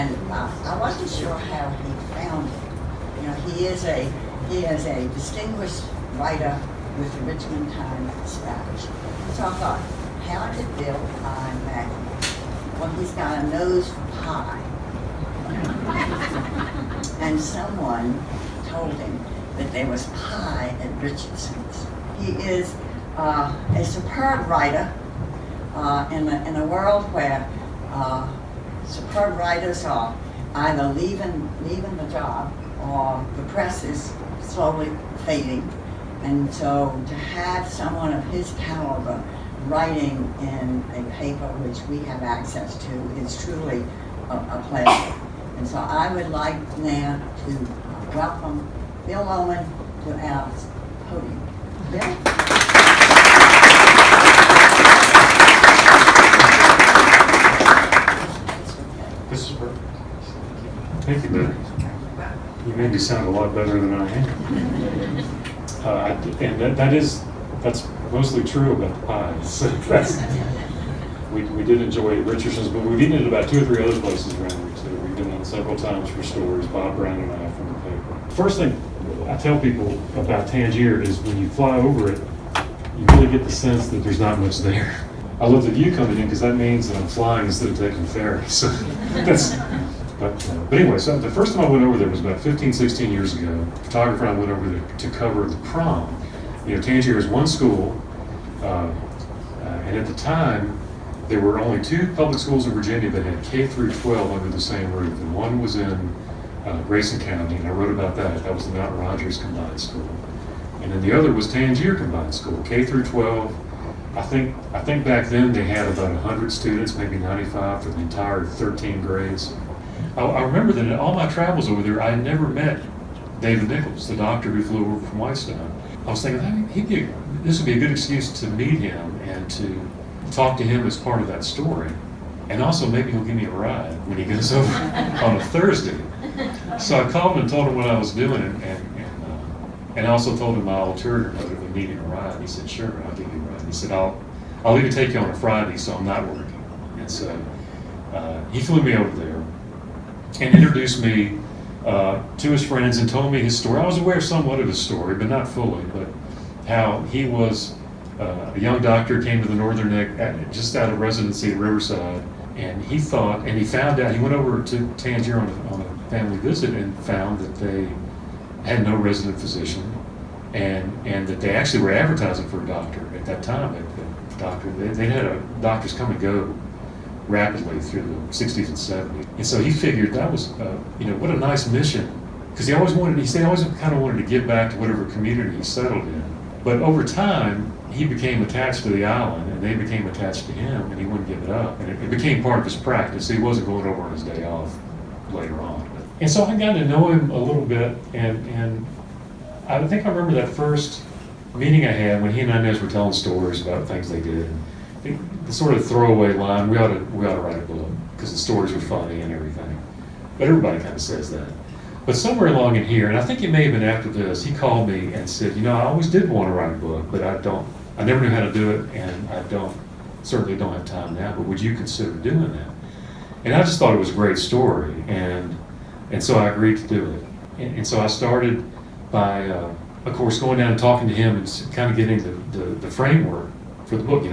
And I wasn't sure how he found it. You know, he is a distinguished writer with the Richmond Times-Dispatch. So I thought, how did Bill pie Maggie? Well, he's got a nose for pie. And someone told him that there was pie at Richardson's. He is a superb writer in a world where superb writers are either leaving the job or the press is slowly fading. And so to have someone of his caliber writing in a paper which we have access to is truly a pleasure. And so I would like now to welcome Bill Lohman to our podium. Bill? This is perfect. Thank you, Bill. You made me sound a lot better than I am. And that's mostly true about the pies. We did enjoy Richardson's, but we've eaten it about 2 or 3 other places around here too. We've been in several times for stories, Bob Brown and I from the paper. First thing I tell people about Tangier is when you fly over it, you really get the sense that there's not much there. I love the view coming in because that means that I'm flying instead of taking the ferry. So but anyway, so the first time I went over there was about 15, 16 years ago. A photographer and I went over there to cover the prom. You know, Tangier is one school, and at the time, there were only 2 public schools in Virginia that had K through 12 under the same roof, and one was in Grayson County, and I wrote about that. That was the Mount Rogers Combined School, and then the other was Tangier Combined School, K through 12. I think back then they had about 100 students, maybe 95 for the entire 13 grades. I remember that in all my travels over there, I had never met David Nichols, the doctor who flew over from Whitestone. I was thinking, this would be a good excuse to meet him and to talk to him as part of that story. And also maybe he'll give me a ride when he goes over on a Thursday. So I called him and told him what I was doing, and I also told him my ulterior motive of needing a ride. He said, sure, I'll give you a ride. He said, I'll even take you on a Friday, so I'm not working. And so he flew me over there and introduced me to his friends and told me his story. I was aware somewhat of his story, but not fully, but how he was a young doctor, came to the Northern Neck just out of residency at Riverside, and he found out, he went over to Tangier on a family visit and found that they had no resident physician, and that they actually were advertising for a doctor at that time. They had doctors come and go rapidly through the 60s and 70s. And so he figured that was, what a nice mission. Because he always kind of wanted to give back to whatever community he settled in. But over time, he became attached to the island, and they became attached to him, and he wouldn't give it up. And it became part of his practice. He wasn't going over on his day off later on. And so I got to know him a little bit, and I think I remember that first meeting I had when he and Inez were telling stories about things they did. The sort of throwaway line, we ought to write a book because the stories are funny and everything. But everybody kind of says that. But somewhere along in here, and I think it may have been after this, he called me and said, I always did want to write a book, but I never knew how to do it, and I certainly don't have time now, but would you consider doing that? And I just thought it was a great story, and so I agreed to do it. And so I started by, of course, going down and talking to him and kind of getting the framework for the book,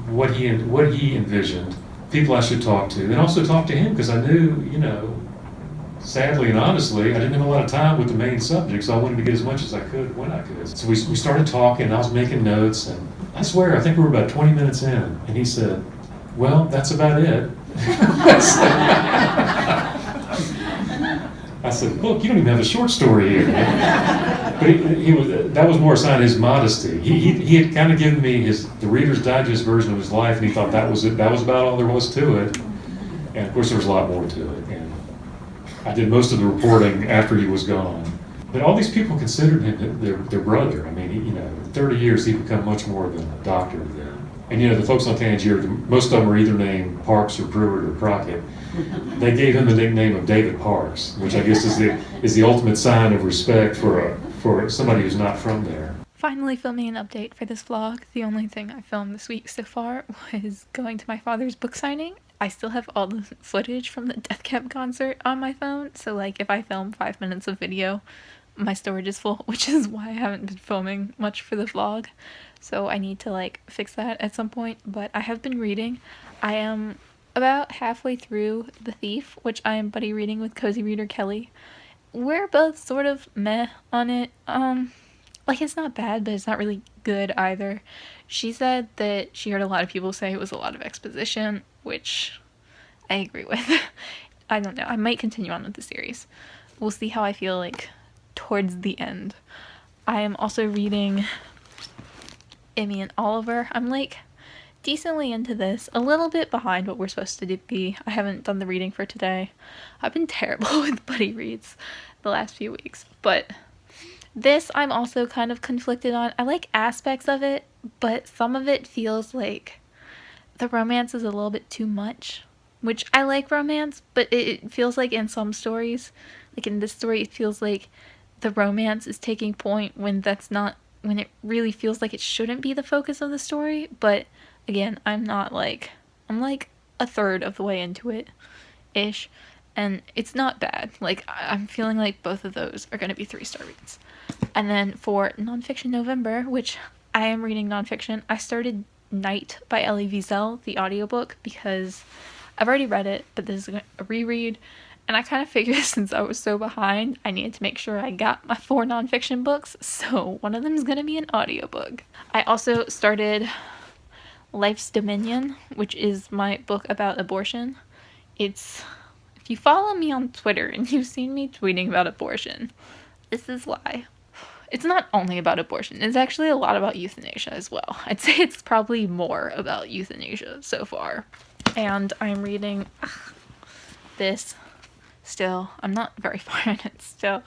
what he envisioned, people I should talk to, and also talk to him because I knew, sadly and honestly, I didn't have a lot of time with the main subject, so I wanted to get as much as I could when I could. So we started talking, and I was making notes, and I swear, I think we were about 20 minutes in, and he said, well, that's about it. I said, look, you don't even have a short story here. But that was more a sign of his modesty. He had kind of given me the Reader's Digest version of his life, and he thought that was it. That was about all there was to it. And of course, there was a lot more to it. And I did most of the reporting after he was gone. But all these people considered him their brother. I mean, in 30 years, he'd become much more than a doctor to them. And the folks on Tangier, most of them are either named Parks or Pruitt or Crockett. They gave him the nickname of David Parks, which I guess is the ultimate sign of respect for somebody who's not from there. Finally filming an update for this vlog. The only thing I filmed this week so far was going to my father's book signing I still have all the footage from the Death Cab concert on my phone, so like if I film 5 minutes of video, my storage is full, which is why I haven't been filming much for the vlog. So I need to like fix that at some point, but I have been reading. I am about halfway through The Thief, which I am buddy reading with Cozy Reader Kelly. We're both sort of meh on it. Like it's not bad, but it's not really good either. She said that she heard a lot of people say it was a lot of exposition, which I agree with. I don't know. I might continue on with the series. We'll see how I feel like towards the end. I am also reading Emmy and Oliver. I'm like decently into this, a little bit behind what we're supposed to be. I haven't done the reading for today. I've been terrible with buddy reads the last few weeks, but this I'm also kind of conflicted on. I like aspects of it, but some of it feels like the romance is a little bit too much, which I like romance, but it feels like in some stories, like in this story, it feels like the romance is taking point when that's not, when it really feels like it shouldn't be the focus of the story. But again, I'm like a third of the way into it ish, and it's not bad. Like I'm feeling like both of those are going to be 3-star reads. And then for nonfiction November, which I am reading nonfiction, I started Night by Elie Wiesel, the audiobook, because I've already read it, but this is a reread, and I kind of figured since I was so behind, I needed to make sure I got my 4 nonfiction books, so one of them is going to be an audiobook. I also started Life's Dominion, which is my book about abortion. If you follow me on Twitter and you've seen me tweeting about abortion, this is why. It's not only about abortion, it's actually a lot about euthanasia as well. I'd say it's probably more about euthanasia so far. And I'm reading this still. I'm not very far in it still.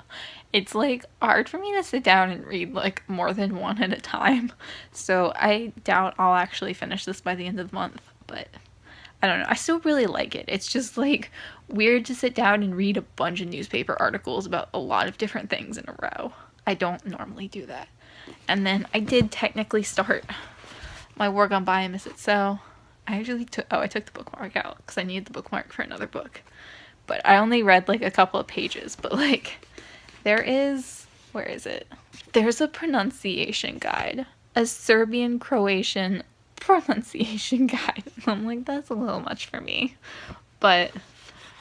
It's like hard for me to sit down and read like more than one at a time. So I doubt I'll actually finish this by the end of the month, but I don't know. I still really like it. It's just like weird to sit down and read a bunch of newspaper articles about a lot of different things in a row. I don't normally do that. And then I did technically start my War Gone By and Miss It So. I took the bookmark out because I needed the bookmark for another book. But I only read like a couple of pages. But like where is it? There's a pronunciation guide. A Serbian-Croatian pronunciation guide. I'm like, that's a little much for me. But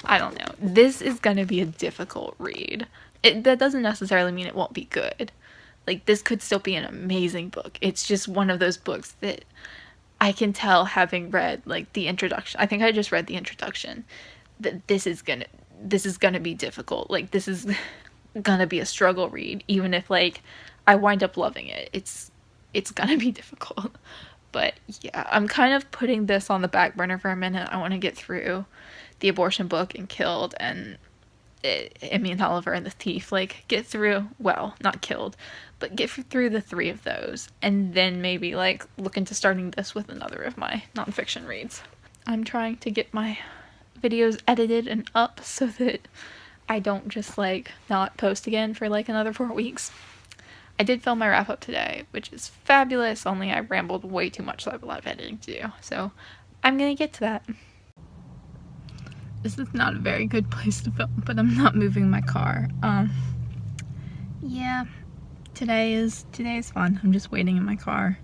I don't know. This is gonna be a difficult read. That doesn't necessarily mean it won't be good. Like, this could still be an amazing book. It's just one of those books that I can tell, having read like the introduction. I think I just read the introduction, that this is gonna be difficult. Like, this is gonna be a struggle read, even if like I wind up loving it. It's gonna be difficult. But yeah, I'm kind of putting this on the back burner for a minute. I want to get through the abortion book and Killed and Emmy and Oliver and The Thief. Like, get through, well, not Killed, but get through the 3 of those, and then maybe like look into starting this with another of my nonfiction reads. I'm trying to get my videos edited and up so that I don't just like not post again for like another 4 weeks. I did film my wrap up today, which is fabulous, only I rambled way too much, so I have a lot of editing to do. So I'm gonna get to that. This is not a very good place to film, but I'm not moving my car. Yeah, today is fun. I'm just waiting in my car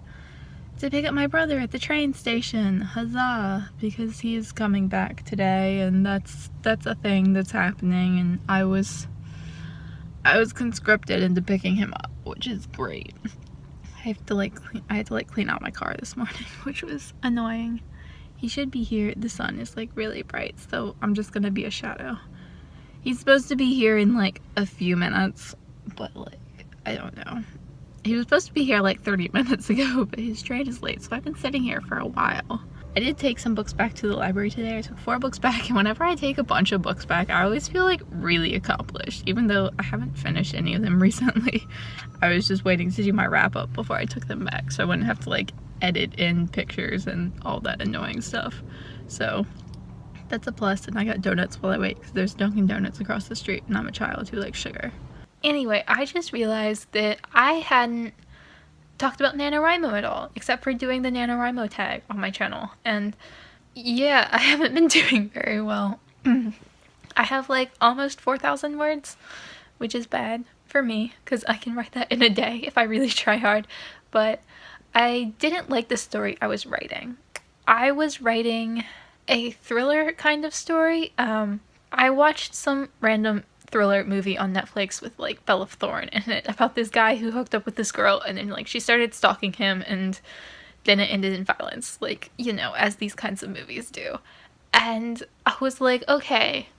to pick up my brother at the train station. Huzzah! Because he is coming back today, and that's a thing that's happening, and I was conscripted into picking him up, which is great. I had to clean out my car this morning, which was annoying. He should be here. The sun is like really bright, so I'm just gonna be a shadow. He's supposed to be here in like a few minutes, but like, I don't know. He was supposed to be here like 30 minutes ago, but his train is late, so I've been sitting here for a while. I did take some books back to the library today. I took 4 books back, and whenever I take a bunch of books back, I always feel like really accomplished, even though I haven't finished any of them recently. I was just waiting to do my wrap up before I took them back, so I wouldn't have to like edit in pictures and all that annoying stuff. So that's a plus, and I got donuts while I wait because there's Dunkin' Donuts across the street, and I'm a child who likes sugar. Anyway, I just realized that I hadn't talked about NaNoWriMo at all, except for doing the NaNoWriMo tag on my channel. And Yeah, I haven't been doing very well. I have like almost 4,000 words, which is bad for me because I can write that in a day if I really try hard. But I didn't like the story I was writing. I was writing a thriller kind of story. I watched some random thriller movie on Netflix with like Bella Thorne in it about this guy who hooked up with this girl and then like she started stalking him and then it ended in violence, like, you know, as these kinds of movies do. And I was like, okay,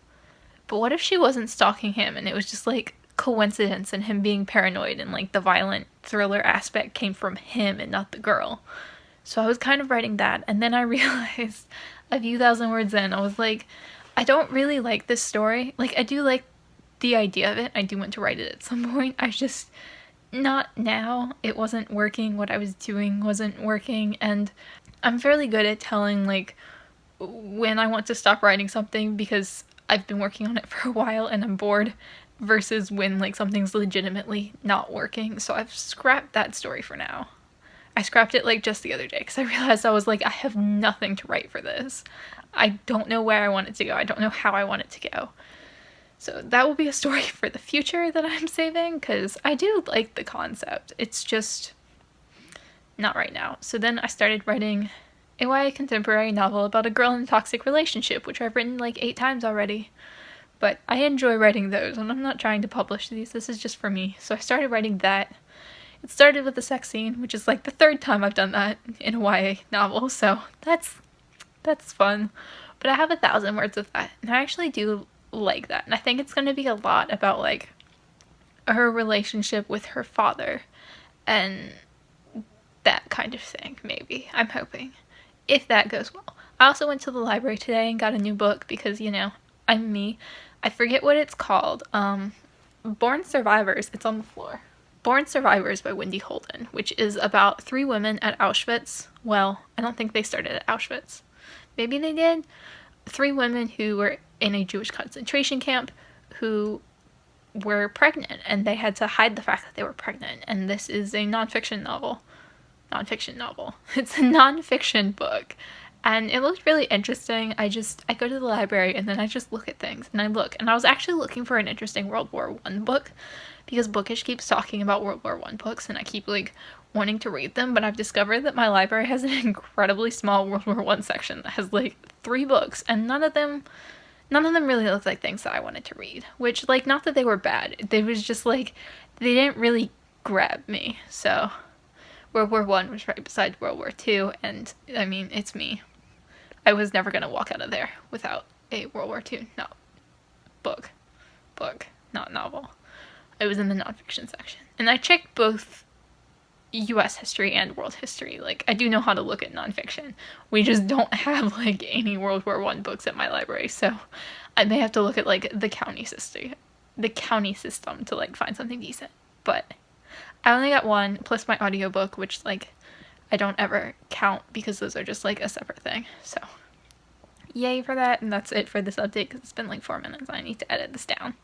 but what if she wasn't stalking him and it was just like coincidence and him being paranoid and like the violent thriller aspect came from him and not the girl? So I was kind of writing that, and then I realized a few thousand words in, I was like, I don't really like this story. Like, I do like the idea of it. I do want to write it at some point. I just, not now. It wasn't working. What I was doing wasn't working, and I'm fairly good at telling, like, when I want to stop writing something because I've been working on it for a while and I'm bored versus when, like, something's legitimately not working. So I've scrapped that story for now. I scrapped it like just the other day because I realized I was like, I have nothing to write for this. I don't know where I want it to go. I don't know how I want it to go. So that will be a story for the future that I'm saving because I do like the concept. It's just not right now. So then I started writing a YA contemporary novel about a girl in a toxic relationship, which I've written like 8 times already. But I enjoy writing those, and I'm not trying to publish these. This is just for me. So I started writing that. It started with the sex scene, which is like the 3rd time I've done that in a YA novel, so that's fun. But I have 1,000 words of that, and I actually do like that. And I think it's going to be a lot about like her relationship with her father and that kind of thing, maybe. I'm hoping. If that goes well. I also went to the library today and got a new book because, you know, I'm me. I forget what it's called. Born Survivors. It's on the floor. Born Survivors by Wendy Holden, which is about 3 women at Auschwitz. Well, I don't think they started at Auschwitz. Maybe they did. 3 women who were in a Jewish concentration camp who were pregnant, and they had to hide the fact that they were pregnant. And this is a nonfiction novel. It's a nonfiction book. And it looked really interesting. I go to the library and then I just look at things and I look. And I was actually looking for an interesting World War I book because Bookish keeps talking about World War I books and I keep like wanting to read them. But I've discovered that my library has an incredibly small World War I section that has like 3 books and none of them really looked like things that I wanted to read. Which, like, not that they were bad. They was just like, they didn't really grab me. So World War I was right beside World War II, and I mean, it's me. I was never gonna walk out of there without a World War II book, not novel. I was in the nonfiction section, and I checked both U.S. history and world history. Like, I do know how to look at nonfiction. We just don't have like any World War I books at my library, so I may have to look at like the county system to like find something decent. But I only got 1 plus my audiobook, which like I don't ever count because those are just like a separate thing. So yay for that, and that's it for this update because it's been like 4 minutes. I need to edit this down.